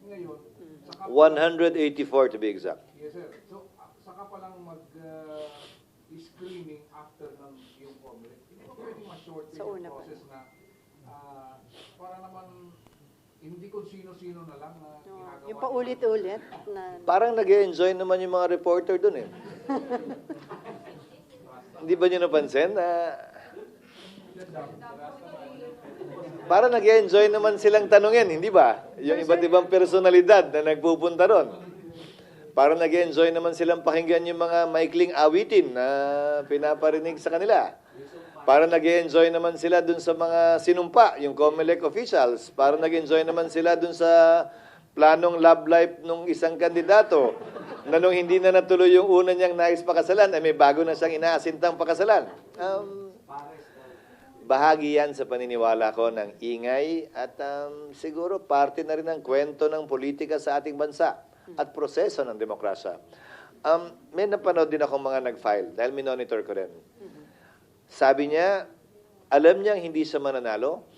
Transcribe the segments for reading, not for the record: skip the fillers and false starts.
Ngayon, saka 184 to be exact. yes, sir. So, saka pa lang mag-screening after ng yung COMELEC. Hindi ba pwedeng ma-shorten Sa yung una pa. process na para naman hindi kung sino-sino na lang na ginagawa. Yung paulit-ulit na Parang nag-enjoy naman yung mga reporter dun eh. Hindi ba nyo napansin na parang nag-enjoy naman silang tanungin, hindi ba? Yung iba't ibang personalidad na nagpupunta ron. Parang nag-enjoy naman silang pakinggan yung mga maikling awitin na pinaparinig sa kanila. Parang nag-enjoy naman sila dun sa mga sinumpa, yung COMELEC officials. Parang nag-enjoy naman sila dun sa planong love life ng isang kandidato na nung hindi na natuloy yung una niyang nais pakasalan, ay may bago na siyang inaasintang pakasalan. Bahagi yan sa paniniwala ko ng ingay at siguro parte na rin ng kwento ng politika sa ating bansa at proseso ng demokrasya. May napanood din akong mga nag-file dahil minonitor ko rin. Sabi niya, alam niyang hindi siya mananalo,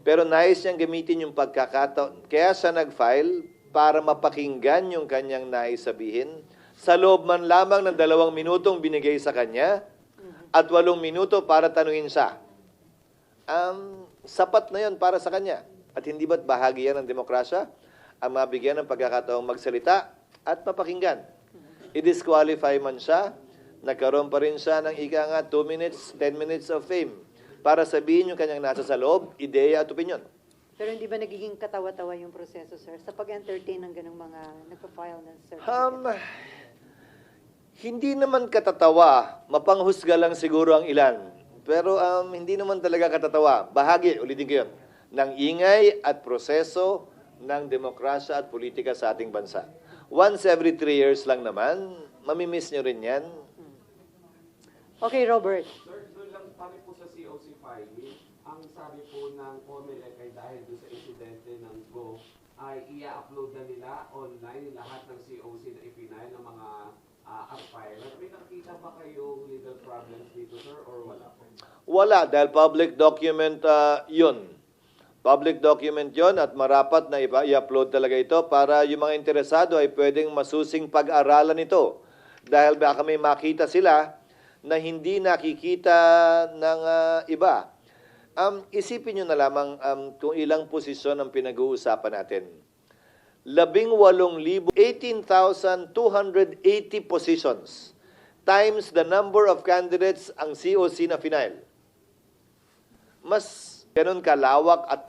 pero nais niyang gamitin yung pagkakataon. Kaya siya nag-file para mapakinggan yung kanyang nais sabihin. Sa loob man lamang ng 2 minutong binigay sa kanya at 8 minuto para tanungin siya. Sapat na yun para sa kanya. At hindi ba't bahagi yan ng demokrasya? Ang mabigyan ng pagkakataong magsalita at mapakinggan. I-disqualify man siya, nagkaroon pa rin siya ng ika nga 2 minutes, 10 minutes of fame para sabihin yung kanyang nasa sa loob, ideya at opinion. pero hindi ba nagiging katawa-tawa yung proseso, sir, sa pag-entertain ng ganung mga nagpa-file ng certificate? Hindi naman katatawa, mapanghusga lang siguro ang ilan. Pero hindi naman talaga katatawa. Bahagi, ulitin ko yun, ng ingay at proseso ng demokrasya at politika sa ating bansa. Once every 3 years lang naman, mamimiss nyo rin yan. Okay, Robert. Sir, doon lang pa rin po sa COC filing, ang sabi po ng COMELEC ay dahil doon sa insidente ng GO, ay i-upload na nila online lahat ng COC na ipinail ng mga aspirant. May nakita ba kayong legal problems dito, sir, or wala po? Wala, dahil public document yun. Public document yun at marapat na i-upload talaga ito para yung mga interesado ay pwedeng masusing pag-aralan ito. Dahil baka may makita sila na hindi nakikita ng iba. Isipin nyo na lamang kung ilang posisyon ang pinag-uusapan natin. 18,280 positions times the number of candidates ang COC na final. Mas ganun kalawak at